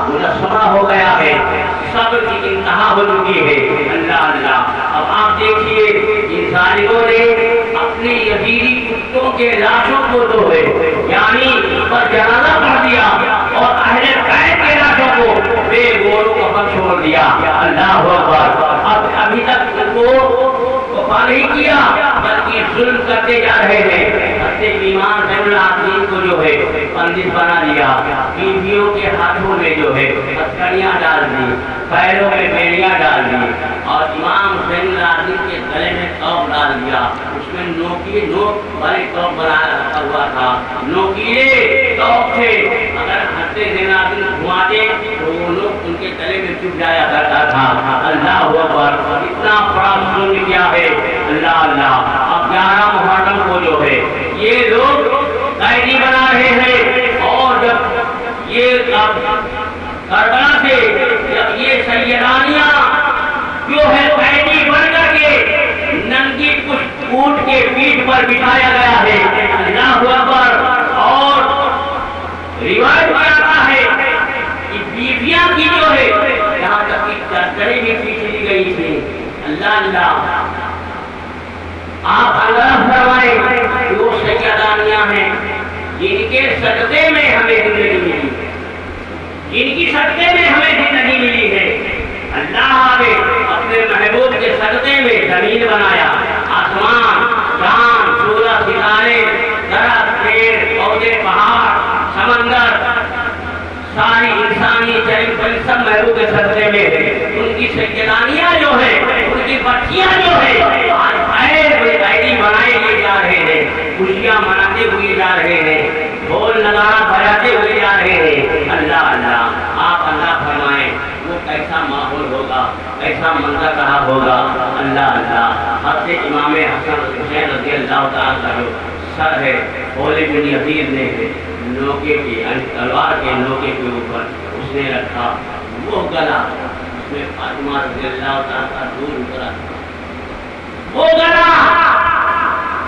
مجسمہ ہو گیا ہے، صبر کی انتہا ہو چکی ہے۔ اللہ اللہ، اب آپ دیکھیے ان ظالموں نے اپنی یزیدی کتوں کے لاشوں کو جو ہے یعنی پر جنازہ پڑھ دیا اور اہل بیت کے لاشوں کو بے گورو کفن چھوڑ دیا۔ اللہ اکبر، اب ابھی تک ان کو وفا نہیں کیا بلکہ ظلم کرتے جا رہے ہیں۔ حضرت امام زین العابدین کو جو ہے بندش بنا دیا، بیویوں کے ہاتھوں میں جو ہے ہتھکڑیاں ڈال دی، پیروں میں بیڑیاں ڈال دی اور امام زین العابدین کے گلے میں توق ڈال دیا۔ اس میں نوکیلے نوک والے توق بنایا رکھا ہوا تھا، نوکیلے توق تھے، اگر حضرت زین العابدین گھماتے تو وہ لوگ ان کے گلے میں چبھ جایا کرتا تھا۔ اللہ اکبر، اتنا بڑا ظلم کیا ہے۔ اللہ اللہ، اب 11 محرم کو جو ہے یہ لوگ قیدی بنا رہے ہیں، اور جب یہ کربلا سے جب یہ سیدانیاں جو ہے قیدی بن کر کے ننگی پشت اونٹ کے پیٹھ پر بٹھایا گیا ہے۔ اللہ اکبر، اور روایت میں آتا ہے کہ بیویاں کی جو ہے یہاں تک کہ چادریں بھی پیچھ لی گئی تھی۔ اللہ اللہ، آپ اللہ فرمائیں جو سیدانیاں ہیں جن کے صدقے میں ہمیں زندگی ملی، جن کی صدقے میں ہمیں زندگی ملی ہے، اللہ نے اپنے محبوب کے صدقے میں زمین بنایا، آسمان، چاند، سورج، ستارے، درخت، پیڑ پودے، پہاڑ، سمندر، ساری انسانی چیز سب محبوب کے صدقے میں ہے۔ ان کی سیدانیاں جو ہے، ان کی بچیاں جو ہے آج قیدی بنائے لیے جا رہے ہیں، خوشیاں مناتے ہوئے جا رہے ہیں، ڈھول نغارہ بجاتے ہوئے جا رہے ہیں۔ اللہ اللہ، آپ اللہ فرمائیں وہ کیسا ماحول ہوگا، کیسا منظر رہا ہوگا۔ اللہ اللہ، حضرت امام حسن حسین رضی اللہ تعالیٰ کا جو سر ہے خالد بن یزید نے نوکے کے تلوار کے نوکے کے اوپر اس نے رکھا، وہ گلا اس میں فاطمہ رضی اللہ تعالیٰ کا دودھ اترا، وہ گلا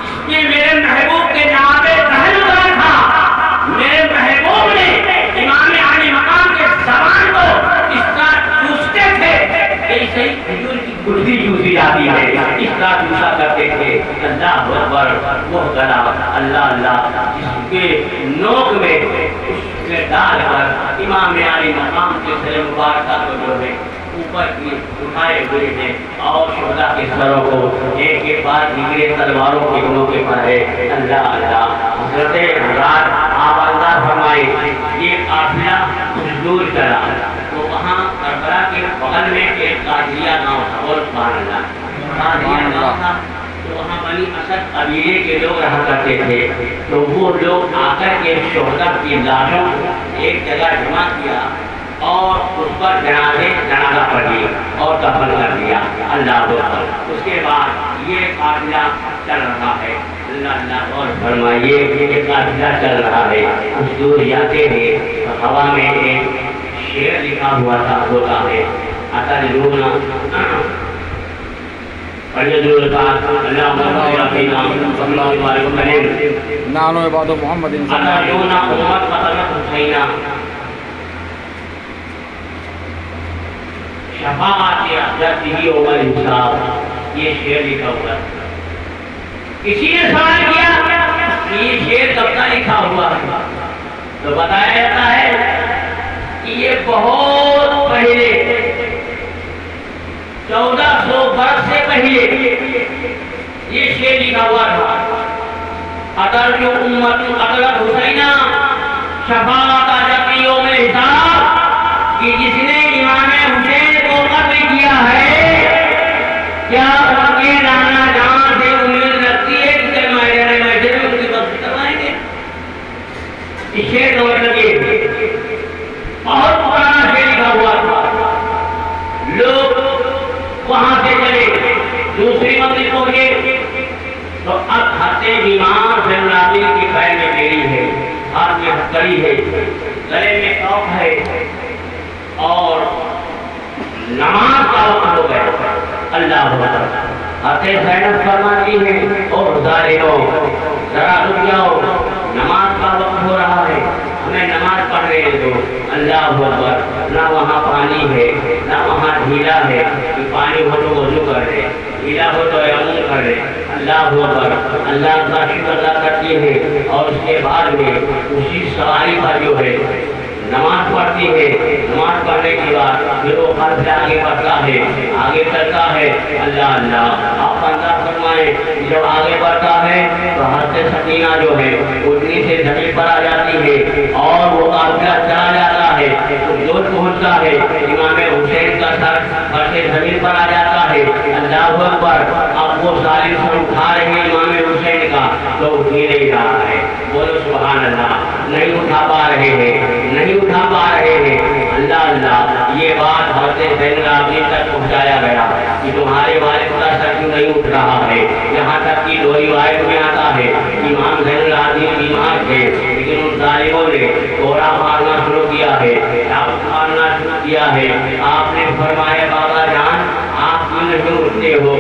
جس نے میرے محبوب کے نام پہ پہن اترا تھا، میرے محبوب نے امام علی مقام کے زبان کو اس کا چوستے تھے، ایسے ہی کھجور کی گٹھلی چوسی جاتی ہے، اس کا چوسا کرتے تھے۔ اللہ اکبر، وہ گلا اللہ اللہ جس کے نوک میں اس نے ڈال کر امام علی مقام کے سر مبارکہ کو جو ہے اوپر کی اٹھائے ہوئے ہیں، اور شہداء کے سروں کو ایک کے بعد دیگرے تلواروں کے نوکے پر ہے۔ اللہ اللہ، حضرت حضرات آپ اللہ فرمائے یہ قافلہ کچھ دور چلا تو وہاں کربلا کے بغل میں ایک قادریہ گاؤں تھا، اور سبحان اللہ قادریہ گاؤں تھا، تو وہاں بنی اسد قبیلے کے لوگ رہا کرتے تھے، تو وہ لوگ آ کر کے شہداء کی لاشوں کو ایک جگہ جمع کیا اور اس پر جنازہ پڑھ لیا اور دفن کر دیا۔ اللہ اکبر، اس کے بعد یہ قافلہ چل رہا ہے۔ اللہ اللہ، اور فرمائیے یہ قافلہ چل رہا ہے، کچھ دور جاتے ہیں ہوا میں ایک شعر لکھا ہوا تھا ہوتا ہے، اتدرون نانو عباد محمد شفاعت حضرت عمر حساب، یہ شعر لکھا ہوا ہے۔ کسی نے سوال کیا کہ یہ شعر کب کا لکھا ہوا ہے، تو بتایا جاتا ہے کہ یہ بہت پہلے 1400 برس سے پہلے یہ شعر لکھا ہوا تھا۔ اگر جو امت اطلب حسینہ شفاعت حضرت یوم حساب، کہ جس نے امام حسین کو قتل کیا ہے، کیا ان کے نانا جان سے امید رکھتی ہے کہ کلمہ محشر میں ان کی بخشش کروائیں گے؟ اس شعر کا مطلب یہ بہت پرانا شعر لکھا ہوا تھا، لوگ وہاں سے چلے دوسری منزل پہنچے تو اب ہاتھیں امام زین العابدین کی پیر میں بیڑی ہے، ہاتھ میں ہتھکڑی ہے، گلے میں توق ہے، اور نماز کا وقت ہو گیا۔ اللہ اکبر، حضرت زینب فرماتی ہیں اور ظالموں ذرا رک جاؤ، نماز کا وقت ہو رہا ہے، ہمیں نماز پڑھنے دو۔ اللہ اکبر، نہ وہاں پانی ہے نہ وہاں ڈھیلا ہے کہ پانی ہو تو وضو کر لے، ڈھیلا ہو تو تیمم کر لے۔ اللہ اکبر، اللہ کا شکر ادا کرتی ہے اور اس کے بعد میں اسی سواری پر جو ہے نماز پڑھتی ہے۔ نماز پڑھنے کے بعد پھر وہ خط سے آگے بڑھتا ہے، آگے چلتا ہے۔ اللہ اللہ، آپ اندازہ فرمائیں، جب آگے بڑھتا ہے تو حضرت سکینہ جو ہے اٹھنی سے زمین پر آ جاتی ہے اور وہ قافلہ چلا جاتا ہے، دور پہنچتا ہے، امام حسین کا سر پر سے زمین پر آ جاتا ہے۔ اللہ اکبر، اب وہ ظالم سر اٹھا رہے ہیں امام حسین کا تو اٹھ ہی نہیں رہا ہے۔ بولو سبحان اللہ، نہیں اٹھا پا رہے ہیں، نہیں اٹھا پا رہے ہیں۔ اللہ اللہ، یہ بات حضرت زین العابدین تک پہنچایا گیا کہ تمہارے والد کا سر کیوں نہیں اٹھ رہا ہے۔ یہاں تک کہ دو روایت میں آتا ہے امام زین العابدین بیمار تھے لیکن ان ظالموں نے کوڑا مارنا شروع کیا ہے، مارنا شروع کیا ہے۔ آپ نے فرمایا بابا جان آپ کیوں نہیں اٹھتے ہو؟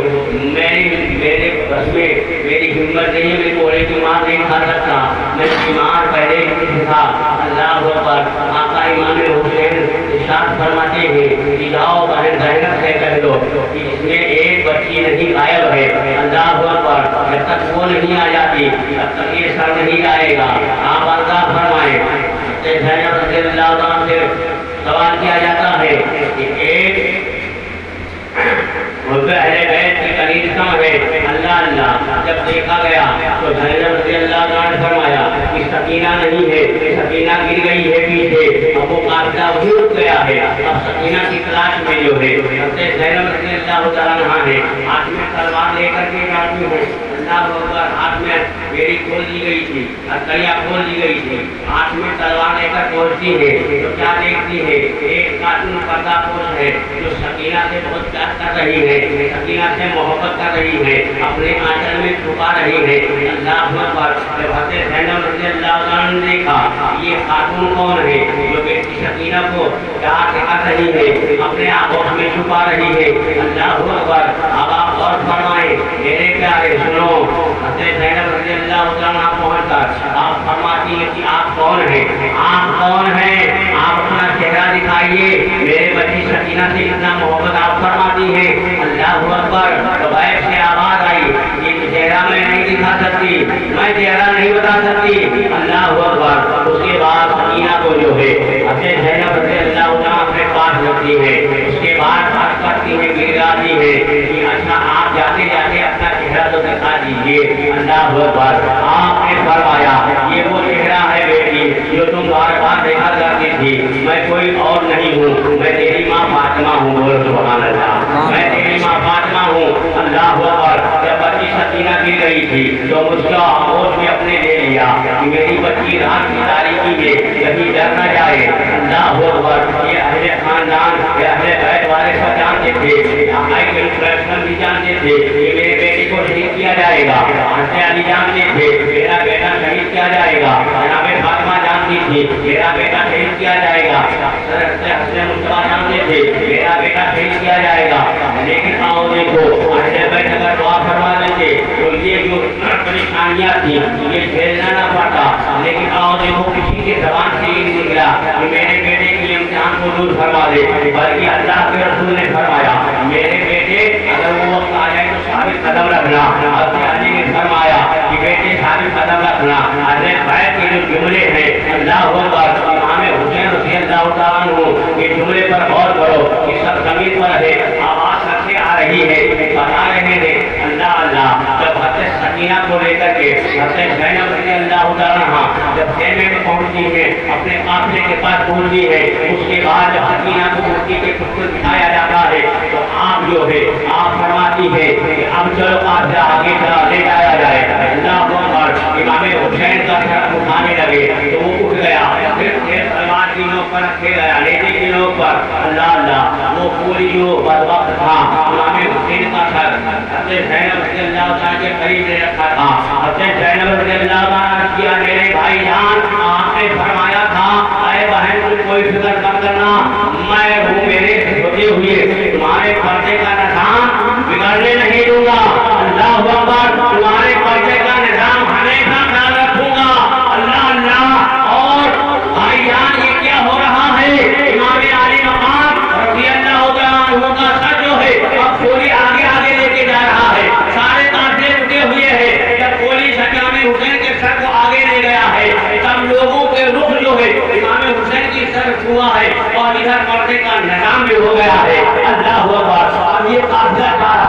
میرے بس میں میری ہمت نہیں ہے، میں کوڑے کی مار نہیں کھا سکتا، میں بیمار پہلے ہی تھا۔ اللہ اکبر، آقا امام حسین ارشاد فرماتے ہیں کہ جاؤ بہن زینب سے کہہ دو کہ اس میں ایک بچی نہیں غائب ہے۔ اللہ اکبر، جب تک وہ نہیں آ جاتی تب تک یہ سر نہیں آئے گا۔ آپ اللہ فرمائیں، زینب رضی اللہ عنہ سے سوال کیا جاتا ہے کہ ایک اہل بیت کی قریب کم ہے۔ اللہ اللہ، جب دیکھا گیا تو زینب رضی اللہ عنہ نے فرمایا کہ سکینہ نہیں ہے، سکینہ گر گئی ہے پیچھے، اب وہ قافلہ وہی رک گیا ہے۔ اب سکینہ کی تلاش میں جو ہے زینب رضی اللہ عنہ ہے، ہاتھ میں تلوار لے کر کے جاتی ہوں۔ اللہ اکبر، ہاتھ میں میری کھول دی گئی تھی، ہتھیلیاں کھول دی گئی تھی، ہاتھ میں تلوار لے کر پہنچتی ہے تو کیا دیکھتی ہے؟ ایک خاتون پردہ پوش ہے جو سکینہ سے بہت پیار کر رہی ہے، سکینہ سے محبت کر رہی ہے، اپنے آنچل میں چھپا رہی ہے۔ اللہ اکبر، جب حضرت زینب رضی اللہ عنہ نے دیکھا یہ خاتون کون ہے جو بیٹی سکینہ کو پیار سے کر رہی ہے، اپنے آنکھوں میں چھپا رہی ہے۔ اللہ اکبر، اب آپ غور فرمائیں میرے پیارے، سنو، حضرت زینب رضی اللہ عنہ پہنچ کر آپ فرماتی ہیں کہ آپ کون ہیں؟ آپ کون ہیں؟ آپ اپنا چہرہ دکھائیے، میرے بچی سکینہ سے اتنا محبت آپ فرماتی ہیں۔ اللہ اکبر، تو غیب سے آواز آئی یہ چہرہ میں نہیں دکھا سکتی، میں چہرہ نہیں بتا سکتی۔ اللہ اکبر، اس کے بعد سکینہ کو جو ہے حضرت زینب رضی اللہ عنہ اپنے پاس رکھتی ہے، اس کے بعد بات کرتی ہے، گراتی ہے کہ اچھا آپ جاتے جاتے اپنا چہرہ تو دکھا دیجیے۔ اللہ اکبر، آپ نے فرمایا یہ وہ چہرہ ہے بیٹی جو تم بار بار دیکھا کرتی تھی، میں کوئی اور نہیں ہوں، میں تیری ماں فاطمہ ہوں۔ بولو سبحان اللہ، میں تیری ماں فاطمہ ہوں۔ اللہ اکبر، جب بچی سکینہ گر رہی تھی تو مجھ کا ہوش میں اپنے لے لیا کہ میری بچی رات کی تاریکی میں کہیں ڈر نہ جائے۔ اللہ اکبر، یہ اہل خاندان، یہ اہل بیت والے سب جانتے تھے، مائیکل فریشمن بھی جانتے تھے کہ میرے بیٹے کو شہید کیا جائے گا، حضرت علی جانتے تھے میرا بیٹا شہید کیا جائے گا، جناب فاطمہ جانتی تھی میرا بیٹا شہید کیا جائے گا، حسن مصطفیٰ جانتے تھے میرا بیٹا شہید کیا جائے گا۔ لیکن آؤ دیکھو، اہل بیت اگر دعا فرما دیتے تو یہ جو پریشانیاں تھیں یہ جھیلنا نہ پڑتا۔ لیکن آؤ دیکھو، کسی کے زبان سے یہ نہیں نکلا کہ میرے بیٹے کے امتحان کو دور فرما دے، بلکہ اللہ کے رسول نے فرمایا میرے بیٹے اگر وہ وقت آ جائے تو ثابت قدم رکھنا۔ حضرت علی نے فرمایا کہ بیٹے ثابت قدم رکھنا۔ حضرت بیت کے جو جملے ہیں، اللہ اکبر، امام حسین رضی اللہ تعالیٰ عنہ یہ جملے پر غور کرو کہ سب زمین پر ہے، آواز سب سے آ رہی ہے، بتا رہے ہیں اللہ اللہ۔ جب حضرت سکینہ کو لے کر کے حضرت زینب رضی اللہ تعالیٰ عنہ جب خیمے میں پہنچتی ہے، اپنے قافلے کے پاس پہنچتی ہے، اس کے بعد جب سکینہ کو مٹی کے پتھر بٹھایا جاتا ہے تو آپ جو ہے آپ فرماتی ہے کہ اب چلو قافلہ آگے چلا لے جایا جائے۔ اللہ اکبر، امام حسین کا سر اٹھانے لگے تو وہ اٹھ گیا، پھر تلوار کی نوک پر رکھے گیا، نیزے کی نوک پر۔ اللہ اللہ، وہ پوری جو بدبخت تھا امام حسین کا سر حضرت زینب رضی اللہ عنہ کے قریب نے رکھا تھا۔ حضرت زینب رضی اللہ عنہ کیا میرے بھائی جان، آپ نے فرمایا تھا اے بہن تم کوئی فکر مت کرنا، میں ہوں میرے ہوتے ہوئے تمہارے پردے کا نظام بگڑنے نہیں دوں گا۔ اللہ اکبر، تمہارے پردے کا نظام ہمیشہ خیال رکھوں گا۔ اللہ اللہ، اور حسین کے سر کو آگے لے گیا ہے، تب لوگوں کے رخ جو ہے امام حسین کی طرف ہوا ہے اور ادھر پردے کا نظام بھی ہو گیا ہے۔ اللہ اکبر۔ اب یہ قافلہ